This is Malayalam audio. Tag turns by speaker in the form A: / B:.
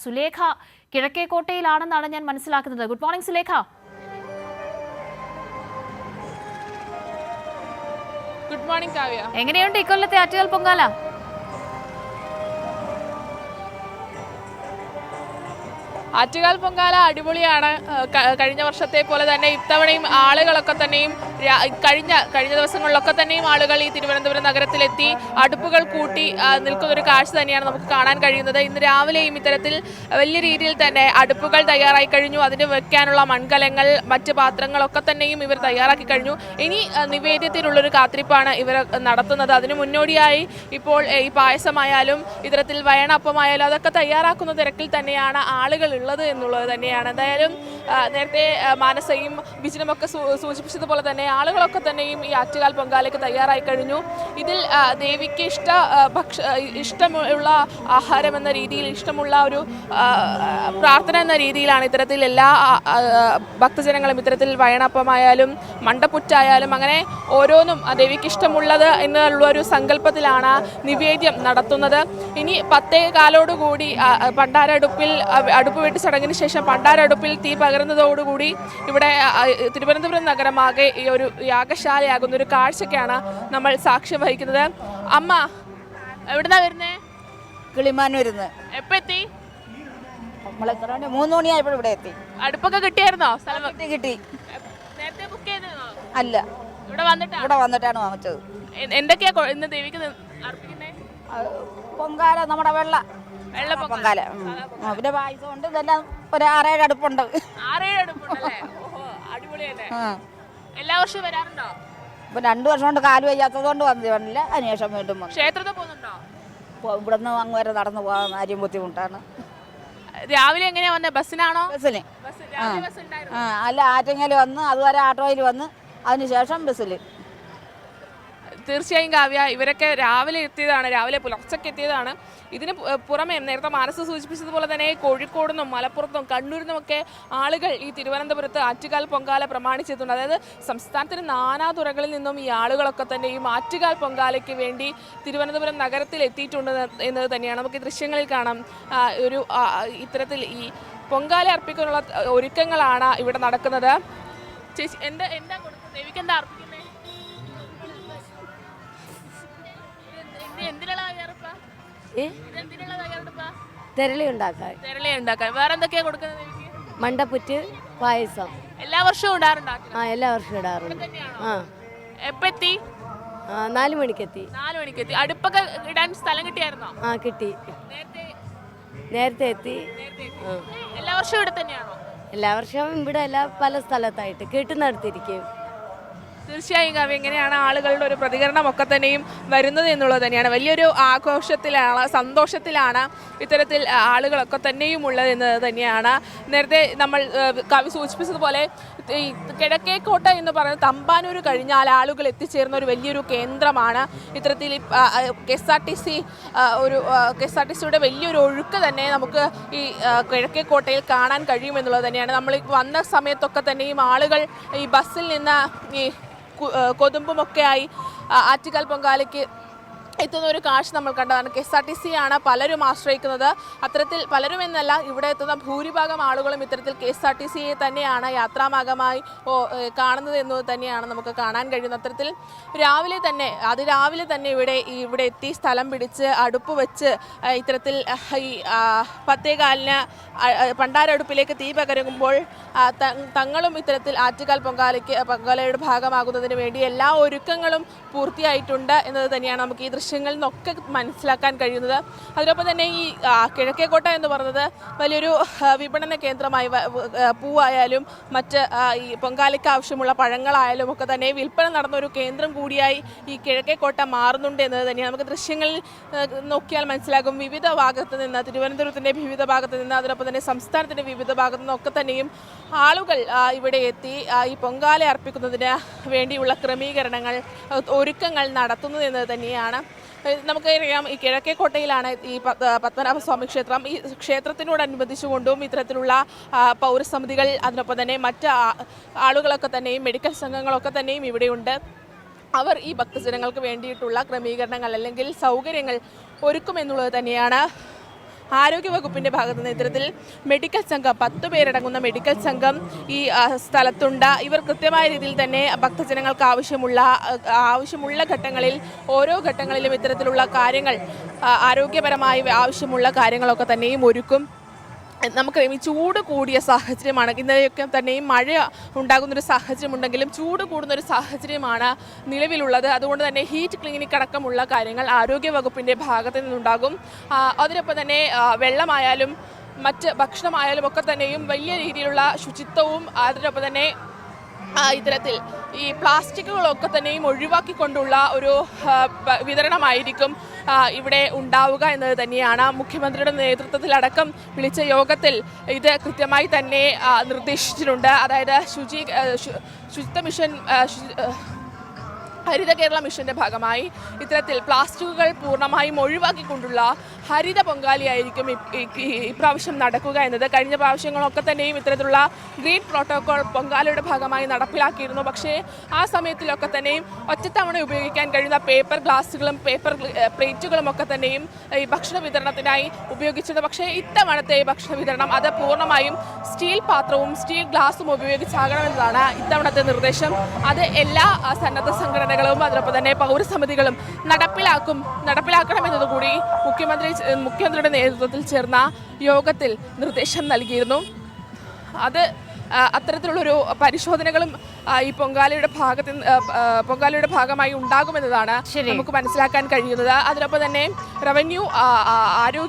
A: സുലേഖ കിഴക്കേക്കോട്ടയിലാണെന്നാണ് ഞാൻ മനസ്സിലാക്കുന്നത്. Good morning Sulekha.
B: Good morning Kavya.
A: എങ്ങനെയുണ്ട് ഇക്കൊല്ലത്തെ ആറ്റുകാൽ പൊങ്കാല?
B: ആറ്റുകാൽ പൊങ്കാല അടിപൊളിയാണ്. കഴിഞ്ഞ വർഷത്തെ പോലെ തന്നെ ഇത്തവണയും ആളുകളൊക്കെ തന്നെയും കഴിഞ്ഞ ദിവസങ്ങളിലൊക്കെ തന്നെയും ആളുകൾ ഈ തിരുവനന്തപുരം നഗരത്തിലെത്തി അടുപ്പുകൾ കൂട്ടി നിൽക്കുന്നൊരു കാഴ്ച തന്നെയാണ് നമുക്ക് കാണാൻ കഴിയുന്നത്. ഇന്ന് രാവിലെയും ഇത്തരത്തിൽ വലിയ രീതിയിൽ തന്നെ അടുപ്പുകൾ തയ്യാറായി കഴിഞ്ഞു. അതിന് വെക്കാനുള്ള മൺകലങ്ങൾ മറ്റ് പാത്രങ്ങളൊക്കെ തന്നെയും ഇവർ തയ്യാറാക്കി കഴിഞ്ഞു. ഇനി നിവേദ്യത്തിനുള്ളൊരു കാത്തിരിപ്പാണ് ഇവർ നടത്തുന്നത്. അതിന് മുന്നോടിയായി ഇപ്പോൾ ഈ പായസമായാലും ഇത്തരത്തിൽ വയണപ്പമായാലും അതൊക്കെ തയ്യാറാക്കുന്ന തിരക്കിൽ തന്നെയാണ് ആളുകൾ ഉള്ളത് എന്നുള്ളത് തന്നെയാണ്. എന്തായാലും നേരത്തെ മാനസയും ബിജിനുമൊക്കെ സൂചിപ്പിച്ചതുപോലെ തന്നെ ആളുകളൊക്കെ തന്നെയും ഈ ആറ്റുകാൽ പൊങ്കാലയ്ക്ക് തയ്യാറായി കഴിഞ്ഞു. ഇതിൽ ദേവിക്ക് ഇഷ്ടമുള്ള ആഹാരം എന്ന രീതിയിൽ, ഇഷ്ടമുള്ള ഒരു പ്രാർത്ഥന എന്ന രീതിയിലാണ് ഇത്തരത്തിൽ എല്ലാ ഭക്തജനങ്ങളും ഇത്തരത്തിൽ വയണപ്പമായാലും മണ്ടപ്പുറ്റായാലും അങ്ങനെ ഓരോന്നും ദേവിക്ക് ഇഷ്ടമുള്ളത് എന്നുള്ള ഒരു സങ്കല്പത്തിലാണ് നിവേദ്യം നടത്തുന്നത്. ഇനി 10:15 പണ്ടാരടുപ്പിൽ അടുപ്പ് വെട്ടി ചടങ്ങിന് ശേഷം പണ്ടാരടുപ്പിൽ തീ പകരുന്നതോടുകൂടി ഇവിടെ തിരുവനന്തപുരം നഗരമാകെ ഈ ഒരു യാഗശാലയാകുന്ന ഒരു കാഴ്ചയ്ക്കാണ് നമ്മൾ സാക്ഷ്യം വഹിക്കുന്നത്. അമ്മ എവിടുന്നാ വരുന്നേ?
C: കിളിമാനൂരിന്ന്.
B: എപ്പോ എത്തി?
C: 3 മണിയായപ്പോൾ ഇവിടെ എത്തി.
B: അടുപ്പൊക്കെ കിട്ടിയായിരുന്നോ?
C: കിട്ടി.
B: നേരത്തെ ബുക്ക് ചെയ്തോ?
C: അല്ല, ഇവിടെ വന്നിട്ടാണ് വാങ്ങിച്ചത്.
B: എന്തൊക്കെയാ ഇന്ന് ദേവിക്ക് അർപ്പിക്കുന്നേ?
C: പൊങ്കാല, നമ്മുടെ വെള്ള പൊങ്കാല, പിന്നെ പായസം ഉണ്ട്. ഇതെല്ലാം ഒരു 6-7 അടുപ്പുണ്ട്.
B: 6-7 അടുപ്പുണ്ടല്ലേ? അടിപൊളിയല്ലേ? എല്ലാ വർഷവും വരാറുണ്ടോ?
C: ഇപ്പൊ 2 വർഷം കൊണ്ട് കാല് വയ്യാത്തത് കൊണ്ട് വന്നില്ല. അതിനുശേഷം വീണ്ടും
B: ക്ഷേത്രത്തിൽ പോകുന്നുണ്ടോ?
C: ഇവിടുന്ന് അങ്ങ് വരെ നടന്നു പോകാൻ ആരും ബുദ്ധിമുട്ടാണ്.
B: രാവിലെ എങ്ങനെയാ വന്നത്? ബസ്സിനാണോ?
C: ബസ്സിന്. അല്ല, ആറ്റങ്ങൽ വന്ന് അതുവരെ ആട്ടോയിൽ വന്ന് അതിനുശേഷം ബസ്സിൽ.
B: തീർച്ചയായും കാവ്യ, ഇവരൊക്കെ രാവിലെ എത്തിയതാണ്, രാവിലെ പുലർച്ചയ്ക്ക് എത്തിയതാണ്. ഇതിന് പുറമെ നേരത്തെ മാനസ് സൂചിപ്പിച്ചതുപോലെ തന്നെ കോഴിക്കോട് നിന്നും മലപ്പുറത്തും കണ്ണൂരിൽ നിന്നുമൊക്കെ ആളുകൾ ഈ തിരുവനന്തപുരത്ത് ആറ്റുകാൽ പൊങ്കാല പ്രമാണിച്ചെത്തുന്നുണ്ട്. അതായത് സംസ്ഥാനത്തിന് നാനാതുറകളിൽ നിന്നും ഈ ആളുകളൊക്കെ തന്നെ ഈ ആറ്റുകാൽ പൊങ്കാലയ്ക്ക് വേണ്ടി തിരുവനന്തപുരം നഗരത്തിൽ എത്തിയിട്ടുണ്ട് എന്നത് തന്നെയാണ് നമുക്ക് ഈ ദൃശ്യങ്ങളിൽ കാണാം. ഒരു ഇത്തരത്തിൽ ഈ പൊങ്കാല അർപ്പിക്കാനുള്ള ഒരുക്കങ്ങളാണ് ഇവിടെ നടക്കുന്നത്. ചേച്ചി എന്താ കൊടുക്കുന്നത്? ദേവിക്ക് എന്താ അർപ്പിക്കുന്നത്?
D: തെരളി ഉണ്ടാക്കാൻ.
B: വേറെ എന്തൊക്കെയാ കൊടുക്കുന്നത്?
D: മണ്ടപ്പുറ്റ്, പായസം.
B: എല്ലാ വർഷവും ഇടാറുണ്ടോ?
D: എല്ലാ വർഷവും ഇടാറുണ്ട്.
B: എപ്പോ എത്തി?
D: 4 മണിക്ക് എത്തി.
B: 4 മണിക്ക് എത്തി. അടുപ്പൊക്കെ ഇടാൻ സ്ഥലം കിട്ടിയായിരുന്നോ?
D: കിട്ടി. നേരത്തെ എത്തി.
B: എല്ലാ വർഷവും ഇവിടെ തന്നെയാണോ?
D: എല്ലാ വർഷവും ഇവിടെ അല്ല, പല സ്ഥലത്തായിട്ട് കേട്ടുന്നിടത്തിരിക്കും.
B: തീർച്ചയായും കാവ്യ, എങ്ങനെയാണ് ആളുകളുടെ ഒരു പ്രതികരണം ഒക്കെ തന്നെയും വരുന്നത് എന്നുള്ളത് തന്നെയാണ്. വലിയൊരു ആഘോഷത്തിലാണ്, സന്തോഷത്തിലാണ് ഇത്തരത്തിൽ ആളുകളൊക്കെ തന്നെയും ഉള്ളത് എന്നത് തന്നെയാണ്. നേരത്തെ നമ്മൾ കവി സൂചിപ്പിച്ചതുപോലെ ഈ കിഴക്കേക്കോട്ട എന്ന് പറയുന്നത് തമ്പാനൂർ കഴിഞ്ഞാൽ ആളുകൾ എത്തിച്ചേർന്ന ഒരു വലിയൊരു കേന്ദ്രമാണ്. ഇത്തരത്തിൽ KSRTCയുടെ വലിയൊരു ഒഴുക്ക് തന്നെ നമുക്ക് ഈ കിഴക്കേക്കോട്ടയിൽ കാണാൻ കഴിയുമെന്നുള്ളത് തന്നെയാണ്. നമ്മൾ വന്ന സമയത്തൊക്കെ തന്നെയും ആളുകൾ ഈ ബസ്സിൽ നിന്ന് ഈ കൊതുമ്പുമൊക്കെയായി ആറ്റുകാൽ പൊങ്കാലയ്ക്ക് എത്തുന്ന ഒരു കാഴ്ച നമ്മൾ കണ്ടതാണ്. KSRTC ആണ് പലരും ആശ്രയിക്കുന്നത്. അത്തരത്തിൽ പലരും എന്നല്ല, ഇവിടെ എത്തുന്ന ഭൂരിഭാഗം ആളുകളും ഇത്തരത്തിൽ KSRTCയെ തന്നെയാണ് യാത്രാമാർഗമായി കാണുന്നത് എന്നത് തന്നെയാണ് നമുക്ക് കാണാൻ കഴിയുന്നത്. അത്തരത്തിൽ അതിരാവിലെ തന്നെ ഇവിടെ എത്തി സ്ഥലം പിടിച്ച് അടുപ്പ് വെച്ച് ഇത്തരത്തിൽ ഈ 10:15 പണ്ടാരടുപ്പിലേക്ക് തീ പകരുമ്പോൾ തങ്ങളും ഇത്തരത്തിൽ ആറ്റുകാൽ പൊങ്കാലയുടെ ഭാഗമാകുന്നതിന് വേണ്ടി എല്ലാ ഒരുക്കങ്ങളും പൂർത്തിയായിട്ടുണ്ട് എന്നത് തന്നെയാണ് നമുക്ക് ഈ ദൃശ്യങ്ങളിൽ നിന്നൊക്കെ മനസ്സിലാക്കാൻ കഴിയുന്നത്. അതിനൊപ്പം തന്നെ ഈ കിഴക്കേക്കോട്ട എന്ന് പറയുന്നത് വലിയൊരു വിപണന കേന്ദ്രമായി, പൂവായാലും മറ്റ് ഈ പൊങ്കാലയ്ക്ക് ആവശ്യമുള്ള പഴങ്ങളായാലും ഒക്കെ തന്നെ വിൽപ്പന നടന്ന ഒരു കേന്ദ്രം കൂടിയായി ഈ കിഴക്കേക്കോട്ട മാറുന്നുണ്ട് എന്നത് തന്നെയാണ് നമുക്ക് ദൃശ്യങ്ങളിൽ നോക്കിയാൽ മനസ്സിലാകും. വിവിധ ഭാഗത്ത് നിന്ന്, തിരുവനന്തപുരത്തിൻ്റെ വിവിധ ഭാഗത്ത് നിന്ന്, അതിനൊപ്പം തന്നെ സംസ്ഥാനത്തിൻ്റെ വിവിധ ഭാഗത്തു നിന്നൊക്കെ തന്നെയും ആളുകൾ ഇവിടെ എത്തി ഈ പൊങ്കാല അർപ്പിക്കുന്നതിന് വേണ്ടിയുള്ള ക്രമീകരണങ്ങൾ, ഒരുക്കങ്ങൾ നടത്തുന്നത് എന്നത് തന്നെയാണ്. നമുക്കറിയാം, ഈ കിഴക്കേക്കോട്ടയിലാണ് ഈ പത്മനാഭസ്വാമി ക്ഷേത്രം. ഈ ക്ഷേത്രത്തിനോടനുബന്ധിച്ചുകൊണ്ടും ഇത്തരത്തിലുള്ള പൗരസമിതികൾ, അതിനൊപ്പം തന്നെ മറ്റ് ആളുകളൊക്കെ തന്നെയും മെഡിക്കൽ സംഘങ്ങളൊക്കെ തന്നെയും ഇവിടെയുണ്ട്. അവർ ഈ ഭക്തജനങ്ങൾക്ക് വേണ്ടിയിട്ടുള്ള ക്രമീകരണങ്ങൾ അല്ലെങ്കിൽ സൗകര്യങ്ങൾ ഒരുക്കുമെന്നുള്ളത് തന്നെയാണ് ആരോഗ്യ വകുപ്പിൻ്റെ ഭാഗത്ത് നിന്ന് ഇത്തരത്തിൽ മെഡിക്കൽ സംഘം 10 പേരടങ്ങുന്ന മെഡിക്കൽ സംഘം ഈ സ്ഥലത്തുണ്ട്. ഇവർ കൃത്യമായ രീതിയിൽ തന്നെ ഭക്തജനങ്ങൾക്ക് ആവശ്യമുള്ള ഘട്ടങ്ങളിൽ ഓരോ ഘട്ടങ്ങളിലും ഇത്തരത്തിലുള്ള കാര്യങ്ങൾ ആരോഗ്യപരമായി ആവശ്യമുള്ള കാര്യങ്ങളൊക്കെ തന്നെയും ഒരുക്കും. നമുക്കറിയാം ഈ ചൂട് കൂടിയ സാഹചര്യമാണ്. ഇന്നലെയൊക്കെ തന്നെയും മഴ ഉണ്ടാകുന്നൊരു സാഹചര്യമുണ്ടെങ്കിലും ചൂട് കൂടുന്നൊരു സാഹചര്യമാണ് നിലവിലുള്ളത്. അതുകൊണ്ട് തന്നെ ഹീറ്റ് ക്ലിനിക് അടക്കമുള്ള കാര്യങ്ങൾ ആരോഗ്യ വകുപ്പിൻ്റെ ഭാഗത്തു നിന്നുണ്ടാകും. അതിനൊപ്പം തന്നെ വെള്ളമായാലും മറ്റ് ഭക്ഷണമായാലും ഒക്കെ തന്നെയും വലിയ രീതിയിലുള്ള ശുചിത്വവും അതിനൊപ്പം തന്നെ ഇത്തരത്തിൽ ഈ പ്ലാസ്റ്റിക്കുകളൊക്കെ തന്നെയും ഒഴിവാക്കിക്കൊണ്ടുള്ള ഒരു വിതരണമായിരിക്കും ഇവിടെ ഉണ്ടാവുക എന്നത് തന്നെയാണ് മുഖ്യമന്ത്രിയുടെ നേതൃത്വത്തിലടക്കം വിളിച്ച യോഗത്തിൽ ഇത് കൃത്യമായി തന്നെ നിർദ്ദേശിച്ചിട്ടുണ്ട്. അതായത് ശുചിത്വ മിഷൻ ഹരിത കേരള മിഷന്റെ ഭാഗമായി ഇത്തരത്തിൽ പ്ലാസ്റ്റിക്കുകൾ പൂർണ്ണമായും ഒഴിവാക്കിക്കൊണ്ടുള്ള ഹരിത പൊങ്കാലയായിരിക്കും ഇപ്രാവശ്യം നടക്കുക എന്നത്. കഴിഞ്ഞ പ്രാവശ്യങ്ങളൊക്കെ തന്നെയും ഇത്തരത്തിലുള്ള ഗ്രീൻ പ്രോട്ടോകോൾ പൊങ്കാലയുടെ ഭാഗമായി നടപ്പിലാക്കിയിരുന്നു. പക്ഷേ ആ സമയത്തിലൊക്കെ തന്നെയും ഒറ്റത്തവണ ഉപയോഗിക്കാൻ കഴിയുന്ന പേപ്പർ ഗ്ലാസുകളും പേപ്പർ പ്ലേറ്റുകളും ഒക്കെ തന്നെയും ഈ ഭക്ഷണ വിതരണത്തിനായി ഉപയോഗിച്ചിട്ടുണ്ട്. പക്ഷേ ഇത്തവണത്തെ ഭക്ഷണ വിതരണം അത് പൂർണ്ണമായും സ്റ്റീൽ പാത്രവും സ്റ്റീൽ ഗ്ലാസും ഉപയോഗിച്ചാകണമെന്നതാണ് ഇത്തവണത്തെ നിർദ്ദേശം. അത് എല്ലാ സന്നദ്ധ സംഘടനകളും അതിനൊപ്പം തന്നെ പൗരസമിതികളും നടപ്പിലാക്കണമെന്നതുകൂടി മുഖ്യമന്ത്രിയുടെ നേതൃത്വത്തിൽ ചേർന്ന യോഗത്തിൽ നിർദ്ദേശം നൽകിയിരുന്നു. അത് അത്തരത്തിലുള്ളൊരു പരിശോധനകളും ഈ പൊങ്കാലയുടെ ഭാഗമായി ഉണ്ടാകുമെന്നതാണ് നമുക്ക് മനസ്സിലാക്കാൻ കഴിയുന്നത്. അതിനൊപ്പം തന്നെ റവന്യൂ ആരോഗ്യ